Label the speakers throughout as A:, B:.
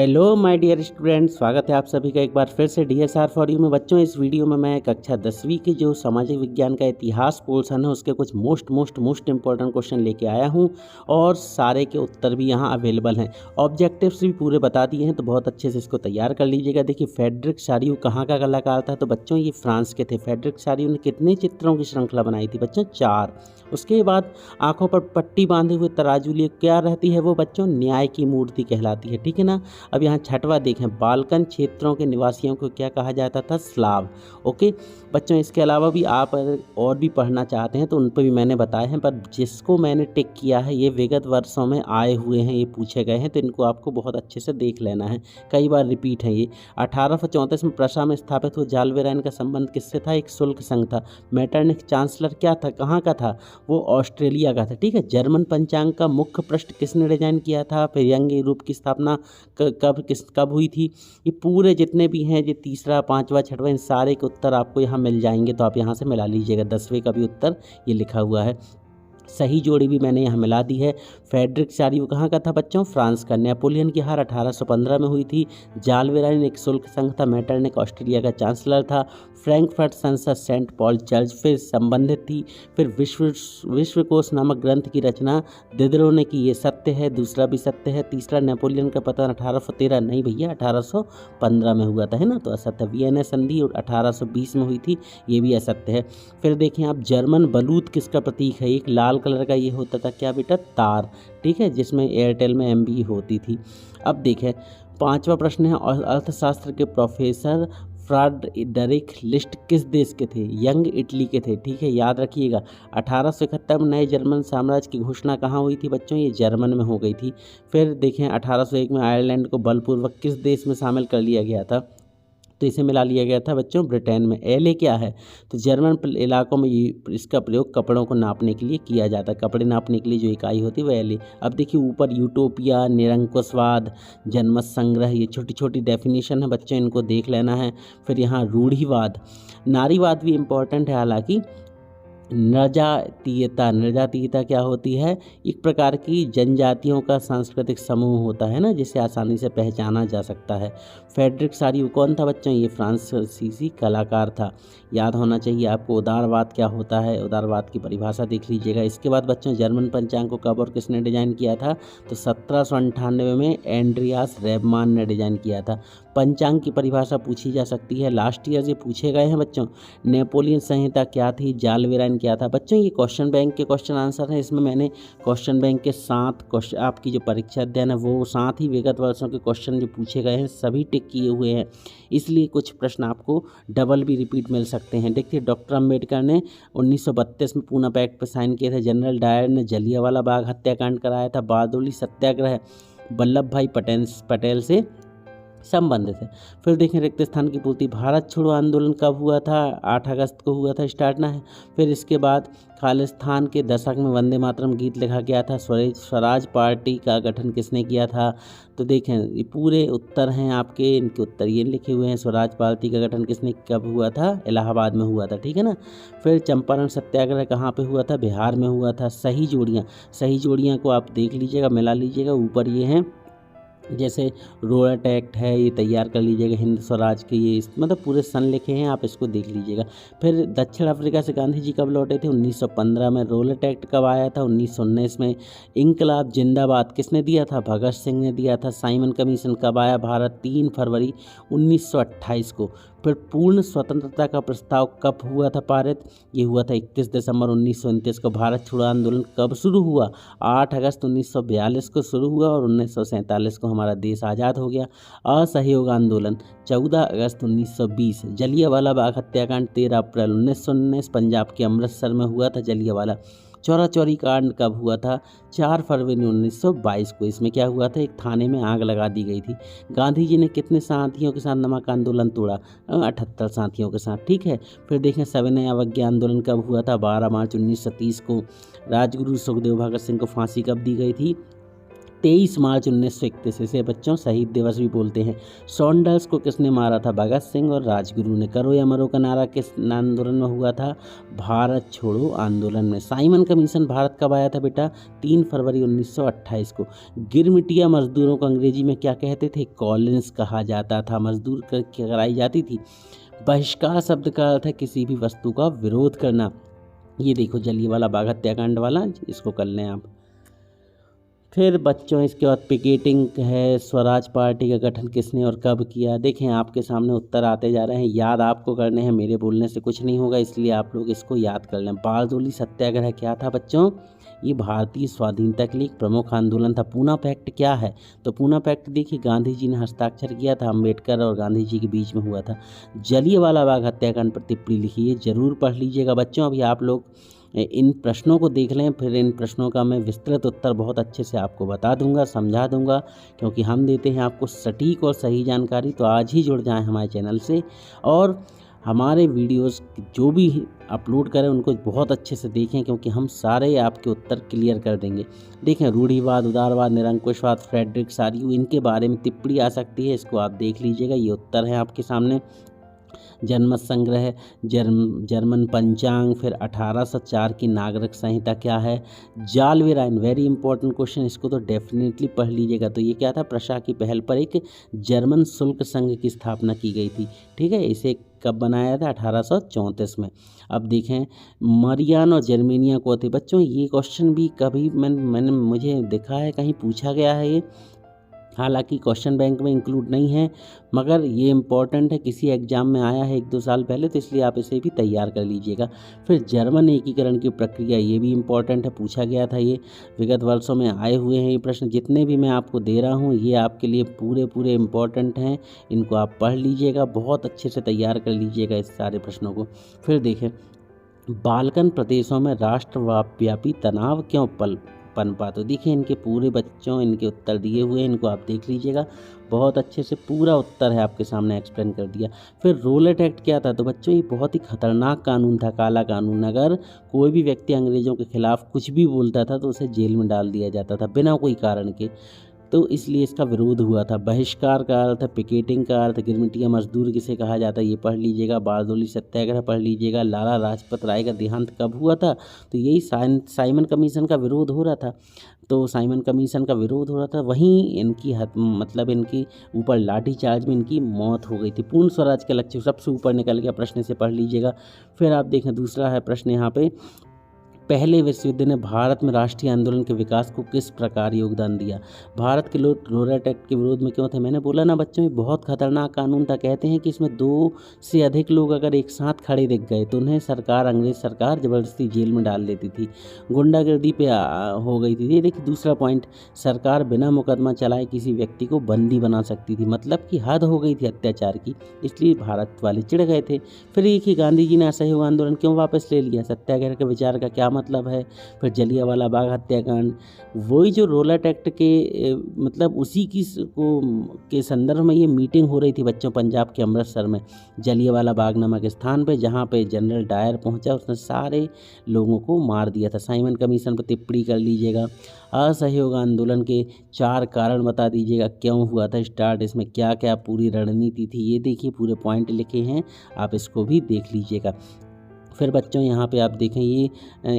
A: Hello my dear student, स्वागत है आप सभी का एक बार फिर से DSR फॉर यू में। बच्चों, इस वीडियो में मैं कक्षा 10वीं की जो सामाजिक विज्ञान का इतिहास पोर्शन है उसके कुछ मोस्ट इंपॉर्टेंट क्वेश्चन लेके आया हूं और सारे के उत्तर भी यहां अवेलेबल हैं। ऑब्जेक्टिव्स भी पूरे बता दिए हैं, तो बहुत अच्छे से इसको तैयार कर लीजिएगा। देखिए, फ्रेडरिक चारियू कहाँ का कलाकार था? तो बच्चों ये फ्रांस के थे। फ्रेडरिक चारियू ने कितने चित्रों की श्रृंखला बनाई थी? बच्चों 4। उसके बाद आंखों पर पट्टी बांधे हुए तराजू लिए क्या रहती है वो? बच्चों न्याय की मूर्ति कहलाती है, ठीक है ना। अब यहाँ छठवा देखें, बाल्कन क्षेत्रों के निवासियों को क्या कहा जाता था? स्लाव। ओके बच्चों, इसके अलावा भी आप अगर और भी पढ़ना चाहते हैं तो उन पर भी मैंने बताए हैं, पर जिसको मैंने टिक किया है ये विगत वर्षों में आए हुए हैं, ये पूछे गए हैं, तो इनको आपको बहुत अच्छे से देख लेना है। कई बार रिपीट है ये। 1834 में प्रशा में स्थापित हुआ जालवेराइन का संबंध किससे था? एक शुल्क संघ था। मेटरनिख चांसलर क्या था? कहाँ का था वो? ऑस्ट्रेलिया का था, ठीक है। जर्मन पंचांग का मुख्य पृष्ठ किसने डिजाइन किया था? फिर यंग यूरोप की स्थापना कब हुई थी? ये पूरे जितने भी हैं, ये तीसरा, पांचवा, छठवा, इन सारे के उत्तर आपको यहाँ मिल जाएंगे, तो आप यहाँ से मिला लीजिएगा। 10वें का भी उत्तर ये लिखा हुआ है। सही जोड़ी भी मैंने यहाँ मिला दी है। फ्रेडरिक चारियू कहाँ का था बच्चों? फ्रांस का। नेपोलियन की हार 1815 में हुई थी। जालवेराइन एक शुल्क संघ था। मेटरनिख ऑस्ट्रेलिया का चांसलर था। फ्रैंकफर्ट संसद सेंट पॉल चर्च फिर संबंधित थी। फिर विश्वकोश नामक ग्रंथ की रचना दिदरो ने की, ये सत्य है। दूसरा भी सत्य है। तीसरा, नेपोलियन का पतन 1813 नहीं भैया, 1815 में हुआ था, है ना, तो असत्य। वियना संधि 1820 में हुई थी, ये भी असत्य है। फिर देखें आप, जर्मन बलूत किसका प्रतीक है? एक लाल कलर का ये होता था, क्या बेटा? तार, ठीक है, जिसमें एयरटेल में MB होती थी। अब देखें, पांचवा प्रश्न है, अर्थशास्त्र के प्रोफेसर फ्रेडरिक लिस्ट किस देश के थे? यंग इटली के थे, ठीक है, याद रखिएगा। 1871 में नए जर्मन साम्राज्य की घोषणा कहाँ हुई थी बच्चों? ये जर्मन में हो गई थी। फिर देखें, 1801 में आयरलैंड को बलपूर्वक किस देश में शामिल कर लिया गया था? तो इसे मिला लिया गया था बच्चों ब्रिटेन में। एले क्या है? तो जर्मन इलाकों में इसका प्रयोग कपड़ों को नापने के लिए किया जाता है। कपड़े नापने के लिए जो इकाई होती है वह एले। अब देखिए ऊपर, यूटोपिया, निरंकुशवाद, जनमत संग्रह, ये छोटी छोटी डेफिनेशन है बच्चों, इनको देख लेना है। फिर यहाँ रूढ़िवाद, नारीवाद भी इम्पोर्टेंट है हालांकि। नृजातीयता क्या होती है? एक प्रकार की जनजातियों का सांस्कृतिक समूह होता है ना, जिसे आसानी से पहचाना जा सकता है। फ्रेडरिक चारियू कौन था बच्चों? ये फ्रांसीसी कलाकार था, याद होना चाहिए आपको। उदारवाद क्या होता है? उदारवाद की परिभाषा देख लीजिएगा। इसके बाद बच्चों, जर्मन पंचांग को कब और किसने डिजाइन किया था? तो 1798 में एंड्रियास रेबमान ने डिजाइन किया था। पंचांग की परिभाषा पूछी जा सकती है, लास्ट ईयर ये पूछे गए हैं बच्चों। नेपोलियन संहिता क्या थी? जालवेराइन क्या था? बच्चों ये क्वेश्चन बैंक के क्वेश्चन आंसर हैं। इसमें मैंने क्वेश्चन बैंक के 7 क्वेश्चन, आपकी जो परीक्षा अध्ययन है वो 7 ही विगत वर्षों के क्वेश्चन जो पूछे गए हैं सभी टिक किए हुए हैं, इसलिए कुछ प्रश्न आपको डबल भी रिपीट मिल सकते हैं। देखिए, डॉक्टर अम्बेडकर ने 1932 में पूना पैक्ट पर साइन किए थे। जनरल डायर ने जलियांवाला बाग हत्याकांड कराया था। बारडोली सत्याग्रह वल्लभ भाई पटेल से संबंधित है। फिर देखें, रिक्त स्थान की पूर्ति, भारत छोड़ो आंदोलन कब हुआ था? 8 अगस्त को हुआ था, स्टार्ट ना है। फिर इसके बाद खालिस्तान के दशक में वंदे मातरम गीत लिखा गया था। स्वराज पार्टी का गठन किसने किया था? तो देखें, ये पूरे उत्तर हैं आपके, इनके उत्तर ये लिखे हुए हैं। स्वराज पार्टी का गठन किसने, कब हुआ था? इलाहाबाद में हुआ था, ठीक है ना। फिर चंपारण सत्याग्रह कहाँ पे हुआ था? बिहार में हुआ था। सही जोड़ियाँ को आप देख लीजिएगा, मिला लीजिएगा। ऊपर ये हैं, जैसे रोलट एक्ट है, ये तैयार कर लीजिएगा। हिंद स्वराज के ये मतलब पूरे सन लिखे हैं, आप इसको देख लीजिएगा। फिर दक्षिण अफ्रीका से गांधी जी कब लौटे थे? 1915 में। रोलट एक्ट कब आया था? 1919 में। इंकलाब जिंदाबाद किसने दिया था? भगत सिंह ने दिया था। साइमन कमीशन कब आया भारत? 3 फरवरी 1928 को। फिर पूर्ण स्वतंत्रता का प्रस्ताव कब हुआ था पारित? ये हुआ था 31 दिसंबर 1929 को। भारत छोड़ो आंदोलन कब शुरू हुआ? 8 अगस्त 1942 को शुरू हुआ और 1947 को हमारा देश आज़ाद हो गया। असहयोग आंदोलन 14 अगस्त 1920। जलियांवाला बाग हत्याकांड 13 अप्रैल 1919 पंजाब के अमृतसर में हुआ था जलियांवाला। चौरा चौरी कांड कब हुआ था? 4 फरवरी 1922 को। इसमें क्या हुआ था? एक थाने में आग लगा दी गई थी। गांधी जी ने कितने साथियों के साथ नमक आंदोलन तोड़ा? 78 साथियों के साथ, ठीक है। फिर देखें, सविनय अवज्ञा आंदोलन कब हुआ था? 12 मार्च 1930 को। राजगुरु सुखदेव भगत सिंह को फांसी कब दी गई थी? 23 मार्च 1931, इसे बच्चों शहीद दिवस भी बोलते हैं। सॉन्डर्स को किसने मारा था? भगत सिंह और राजगुरु ने। करो या मरो का नारा किस आंदोलन में हुआ था? भारत छोड़ो आंदोलन में। साइमन कमीशन भारत कब आया था बेटा? 3 फरवरी 1928 को। गिरमिटिया मजदूरों को अंग्रेजी में क्या कहते थे? कॉलिन्स कहा जाता था। मजदूर कराई जाती थी। बहिष्कार शब्द का अर्थ है किसी भी वस्तु का विरोध करना। ये देखो जलियांवाला बाग हत्याकांड वाला, इसको कर लें आप। फिर बच्चों इसके बाद पिकेटिंग है। स्वराज पार्टी का गठन किसने और कब किया? देखें आपके सामने उत्तर आते जा रहे हैं, याद आपको करने हैं, मेरे बोलने से कुछ नहीं होगा, इसलिए आप लोग इसको याद कर लें। बारदोली सत्याग्रह क्या था बच्चों? ये भारतीय स्वाधीनता के लिए एक प्रमुख आंदोलन था। पूना पैक्ट क्या है? तो पूना पैक्ट देखिए गांधी जी ने हस्ताक्षर किया था, अम्बेडकर और गांधी जी के बीच में हुआ था। जलियांवाला बाग हत्याकांड पर टिप्पणी लिखिए, जरूर पढ़ लीजिएगा बच्चों। अभी आप लोग इन प्रश्नों को देख लें, फिर इन प्रश्नों का मैं विस्तृत उत्तर बहुत अच्छे से आपको बता दूंगा, समझा दूंगा, क्योंकि हम देते हैं आपको सटीक और सही जानकारी। तो आज ही जुड़ जाएं हमारे चैनल से और हमारे वीडियोस जो भी अपलोड करें उनको बहुत अच्छे से देखें, क्योंकि हम सारे आपके उत्तर क्लियर कर देंगे। देखें रूढ़िवाद, उदारवाद, निरंकुशवाद, फ्रेडरिक सारियू, इनके बारे में टिप्पणी आ सकती है, इसको आप देख लीजिएगा। ये उत्तर है आपके सामने। जनमत संग्रह, जर्मन पंचांग, फिर 1804 की नागरिक संहिता क्या है? जालवेर आइन, वेरी इंपॉर्टेंट क्वेश्चन, इसको तो डेफिनेटली पढ़ लीजिएगा। तो ये क्या था? प्रशा की पहल पर एक जर्मन शुल्क संघ की स्थापना की गई थी। ठीक है, इसे कब बनाया था? 1834 में। अब देखें मरियान और जर्मेनिया को थे बच्चों। ये क्वेश्चन भी कभी मैंने मुझे देखा है कहीं पूछा गया है ये, हालांकि क्वेश्चन बैंक में इंक्लूड नहीं है, मगर ये इम्पॉर्टेंट है, किसी एग्जाम में आया है 1-2 साल पहले, तो इसलिए आप इसे भी तैयार कर लीजिएगा। फिर जर्मन एकीकरण की प्रक्रिया, ये भी इम्पॉर्टेंट है, पूछा गया था ये, विगत वर्षों में आए हुए हैं ये प्रश्न। जितने भी मैं आपको दे रहा हूँ ये आपके लिए पूरे इम्पॉर्टेंट हैं, इनको आप पढ़ लीजिएगा, बहुत अच्छे से तैयार कर लीजिएगा इस सारे प्रश्नों को। फिर देखें बाल्कन प्रदेशों में राष्ट्रव्यापी तनाव क्यों पनपा? तो देखिए इनके पूरे बच्चों इनके उत्तर दिए हुए हैं, इनको आप देख लीजिएगा, बहुत अच्छे से पूरा उत्तर है आपके सामने एक्सप्लेन कर दिया। फिर रोलेट एक्ट क्या था? तो बच्चों ये बहुत ही खतरनाक कानून था, काला कानून। अगर कोई भी व्यक्ति अंग्रेज़ों के खिलाफ कुछ भी बोलता था तो उसे जेल में डाल दिया जाता था बिना कोई कारण के, तो इसलिए इसका विरोध हुआ था। बहिष्कार का अर्थ है पिकेटिंग का अर्थ, गिरमिटिया मजदूर किसे कहा जाता है ये पढ़ लीजिएगा। बारदोली सत्याग्रह पढ़ लीजिएगा। लाला लाजपत राय का देहांत कब हुआ था? तो यही साइमन कमीशन का विरोध हो रहा था, तो साइमन कमीशन का विरोध हो रहा था, वहीं इनकी मतलब इनकी ऊपर लाठीचार्ज में इनकी मौत हो गई थी। पूर्ण स्वराज का लक्ष्य सबसे ऊपर निकल गया, प्रश्न से पढ़ लीजिएगा। फिर आप देखें दूसरा है प्रश्न यहाँ पे, पहले विश्व युद्ध ने भारत में राष्ट्रीय आंदोलन के विकास को किस प्रकार योगदान दिया? भारत के लोग रोलेट एक्ट के विरोध में क्यों थे? मैंने बोला ना बच्चों, ये बहुत खतरनाक कानून था। कहते हैं कि इसमें 2 से अधिक लोग अगर एक साथ खड़े दिख गए तो उन्हें अंग्रेज सरकार ज़बरदस्ती जेल में डाल देती थी, गुंडागर्दी पे हो गई थी। ये देखिए दूसरा पॉइंट, सरकार बिना मुकदमा चलाए किसी व्यक्ति को बंदी बना सकती थी, मतलब कि हद हो गई थी अत्याचार की, इसलिए भारत वाले चिढ़ गए थे। फिर एक ही गांधी जी ने असहयोग आंदोलन क्यों वापस ले लिया? सत्याग्रह के विचार का क्या मतलब है? फिर जलियांवाला बाग हत्याकांड, वही जो रोलेट एक्ट के मतलब उसी की के संदर्भ में ये मीटिंग हो रही थी बच्चों पंजाब के अमृतसर में, जलियांवाला बाग नामक स्थान पे, जहाँ पे जनरल डायर पहुंचा, उसने सारे लोगों को मार दिया था। साइमन कमीशन पर टिप्पणी कर लीजिएगा। असहयोग आंदोलन के 4 कारण बता दीजिएगा, क्यों हुआ था स्टार्ट, इसमें क्या क्या पूरी रणनीति थी, ये देखिए पूरे पॉइंट लिखे हैं, आप इसको भी देख लीजिएगा। फिर बच्चों यहाँ पे आप देखें ये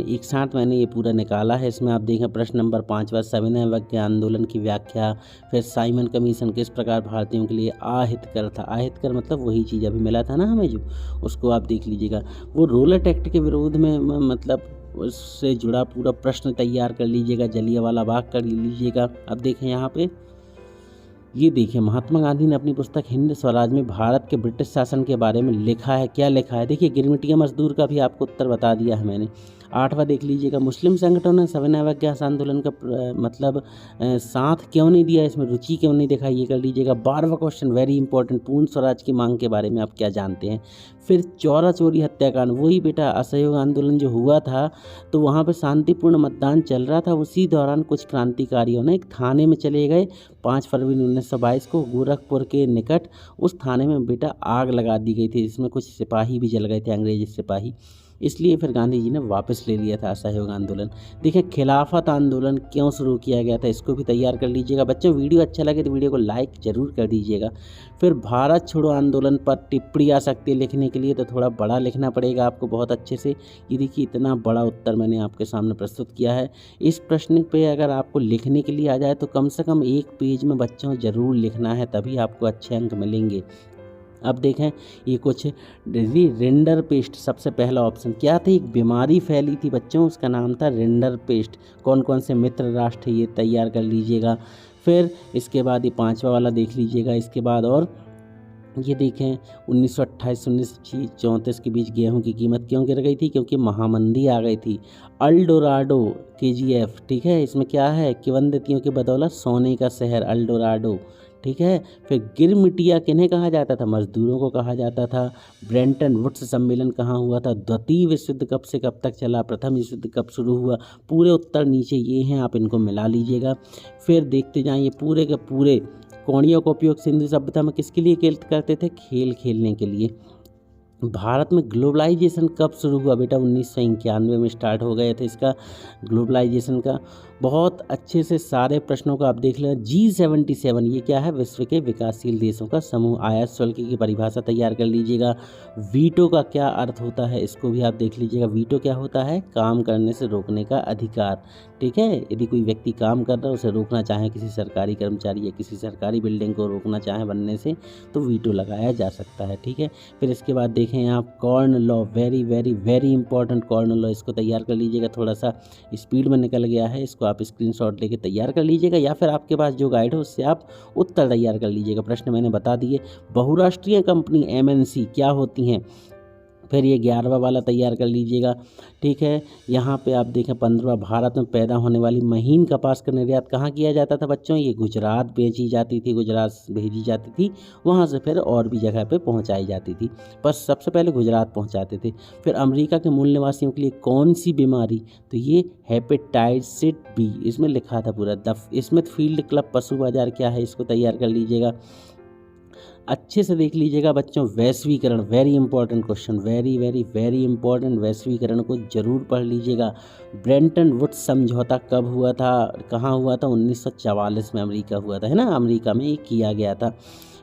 A: एक साथ मैंने ये पूरा निकाला है, इसमें आप देखें प्रश्न नंबर 5वां, सविनय अवज्ञा आंदोलन की व्याख्या। फिर साइमन कमीशन किस प्रकार भारतीयों के लिए अहितकर था? अहितकर मतलब वही चीज़ अभी मिला था ना हमें जो, उसको आप देख लीजिएगा। वो रोलेट एक्ट के विरोध में मतलब उससे जुड़ा पूरा प्रश्न तैयार कर लीजिएगा, जलियांवाला बाग कर लीजिएगा। अब देखें यहाँ पे ये देखिए महात्मा गांधी ने अपनी पुस्तक हिंद स्वराज में भारत के ब्रिटिश शासन के बारे में लिखा है, क्या लिखा है? देखिए गिरमिटिया मजदूर का भी आपको उत्तर बता दिया है मैंने। 8वां देख लीजिएगा, मुस्लिम संगठनों ने सविनय अवज्ञा आंदोलन का मतलब साथ क्यों नहीं दिया, इसमें रुचि क्यों नहीं दिखाई, ये कर लीजिएगा। 12वां क्वेश्चन वेरी इंपॉर्टेंट, पूर्ण स्वराज की मांग के बारे में आप क्या जानते हैं? फिर चौरा चोरी हत्याकांड, वही बेटा असहयोग आंदोलन जो हुआ था तो वहाँ पे शांतिपूर्ण मतदान चल रहा था, उसी दौरान कुछ क्रांतिकारियों ने एक थाने में चले गए 5 फरवरी 1922 को, गोरखपुर के निकट उस थाने में बेटा आग लगा दी गई थी, जिसमें कुछ सिपाही भी जल गए थे, अंग्रेजी सिपाही। इसलिए फिर गांधी जी ने वापस ले लिया था असहयोग आंदोलन। देखिए खिलाफत आंदोलन क्यों शुरू किया गया था, इसको भी तैयार कर लीजिएगा बच्चों। वीडियो अच्छा लगे तो वीडियो को लाइक ज़रूर कर दीजिएगा। फिर भारत छोड़ो आंदोलन पर टिप्पणी आ सकती है लिखने के लिए, तो थोड़ा बड़ा लिखना पड़ेगा आपको बहुत अच्छे से। ये देखिए इतना बड़ा उत्तर मैंने आपके सामने प्रस्तुत किया है। इस प्रश्न पे अगर आपको लिखने के लिए आ जाए तो कम से कम 1 पेज में बच्चों ज़रूर लिखना है, तभी आपको अच्छे अंक मिलेंगे। अब देखें ये कुछ रिंडर पेस्ट, सबसे पहला ऑप्शन क्या था, एक बीमारी फैली थी बच्चों, उसका नाम था रिंडर पेस्ट। कौन कौन से मित्र राष्ट्र ये तैयार कर लीजिएगा। फिर इसके बाद ये 5वां वाला देख लीजिएगा। इसके बाद और ये देखें 1928 1934 के बीच गेहूं की कीमत क्यों गिर गई थी, क्योंकि महामंदी आ गई थी। अल्डोराडो KGF, ठीक है, इसमें क्या है, किंवदंतियों की बदौलत सोने का शहर अल्डोराडो, ठीक है। फिर गिरमिटिया किन्हें कहा जाता था, मजदूरों को कहा जाता था। ब्रेंटन वुड्स सम्मेलन कहाँ हुआ था, द्वितीय विश्व युद्ध कब से कब तक चला, प्रथम विश्व युद्ध कब शुरू हुआ। पूरे उत्तर नीचे ये हैं, आप इनको मिला लीजिएगा। फिर देखते जाएं, ये पूरे के पूरे कौड़ियों का उपयोग सिंधु सभ्यता में किसके लिए करते थे, खेल खेलने के लिए। भारत में ग्लोबलाइजेशन कब शुरू हुआ बेटा, 1991 में स्टार्ट हो गए थे इसका ग्लोबलाइजेशन का। बहुत अच्छे से सारे प्रश्नों को आप देख लें। G77 ये क्या है, विश्व के विकासशील देशों का समूह। आयात शुल्क की परिभाषा तैयार कर लीजिएगा। वीटो का क्या अर्थ होता है, इसको भी आप देख लीजिएगा। वीटो क्या होता है, काम करने से रोकने का अधिकार, ठीक है। यदि कोई व्यक्ति काम कर रहा है, उसे रोकना चाहे, किसी सरकारी कर्मचारी या किसी सरकारी बिल्डिंग को रोकना चाहे बनने से, तो वीटो लगाया जा सकता है, ठीक है। फिर इसके बाद देखें आप corn law, very very very important corn law, इसको तैयार कर लीजिएगा। थोड़ा सा स्पीड में निकल गया है, इसको आप स्क्रीनशॉट लेके तैयार कर लीजिएगा, या फिर आपके पास जो गाइड हो उससे आप उत्तर तैयार कर लीजिएगा। प्रश्न मैंने बता दिए। बहुराष्ट्रीय कंपनी MNC क्या होती हैं, फिर ये 11वां वाला तैयार कर लीजिएगा, ठीक है। यहाँ पे आप देखें 15वां, भारत में पैदा होने वाली महीन कपास का निर्यात कहाँ किया जाता था बच्चों, ये गुजरात बेची जाती थी, गुजरात भेजी जाती थी, वहाँ से फिर और भी जगह पे पहुँचाई जाती थी, बस सबसे पहले गुजरात पहुँचाते थे। फिर अमेरिका के मूल निवासियों के लिए कौन सी बीमारी, तो ये हेपेटाइटिस B, इसमें लिखा था पूरा। द स्मिथफील्ड क्लब पशु बाजार क्या है, इसको तैयार कर लीजिएगा। अच्छे से देख लीजिएगा बच्चों, वैश्वीकरण, very important question, very very very important, वैश्वीकरण को जरूर पढ़ लीजिएगा। ब्रेंटन वुड्स समझौता कब हुआ था, कहाँ हुआ था, 1944 में अमेरिका हुआ था, है ना, अमेरिका में ये किया गया था।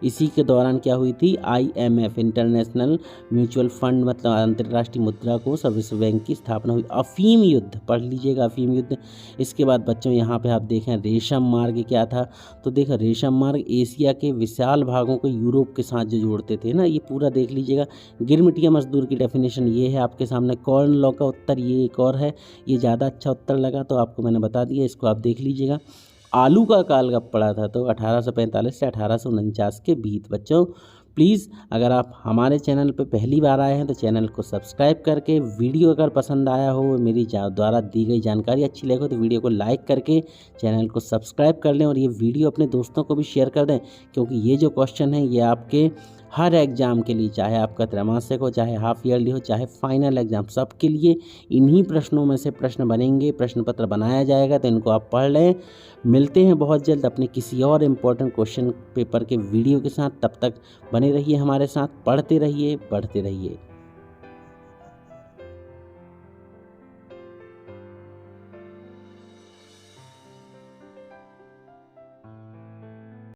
A: इसी के दौरान क्या हुई थी, IMF इंटरनेशनल म्यूचुअल फंड, मतलब अंतर्राष्ट्रीय मुद्रा कोष और विश्व बैंक की स्थापना हुई। अफीम युद्ध पढ़ लीजिएगा, अफीम युद्ध। इसके बाद बच्चों यहाँ पे आप देखें रेशम मार्ग क्या था, तो देखो रेशम मार्ग एशिया के विशाल भागों को यूरोप के साथ जो जोड़ते थे ना, ये पूरा देख लीजिएगा। गिरमिटिया मजदूर की डेफिनेशन ये है आपके सामने। कॉर्न लॉ का उत्तर ये एक और है, ये ज़्यादा अच्छा उत्तर लगा तो आपको मैंने बता दिया, इसको आप देख लीजिएगा। आलू का काल कब पड़ा था, तो 1845 से 1849 के बीच। बच्चों प्लीज़ अगर आप हमारे चैनल पर पहली बार आए हैं तो चैनल को सब्सक्राइब करके, वीडियो अगर पसंद आया हो, मेरी द्वारा दी गई जानकारी अच्छी लगे तो वीडियो को लाइक करके चैनल को सब्सक्राइब कर लें, और ये वीडियो अपने दोस्तों को भी शेयर कर दें, क्योंकि ये जो क्वेश्चन है ये आपके हर एग्ज़ाम के लिए, चाहे आपका त्रैमासिक हो, चाहे हाफ ईयरली हो, चाहे फाइनल एग्ज़ाम, सबके लिए इन्हीं प्रश्नों में से प्रश्न बनेंगे, प्रश्न पत्र बनाया जाएगा, तो इनको आप पढ़ लें। मिलते हैं बहुत जल्द अपने किसी और इम्पोर्टेंट क्वेश्चन पेपर के वीडियो के साथ। तब तक बने रहिए हमारे साथ, पढ़ते रहिए, बढ़ते रहिए।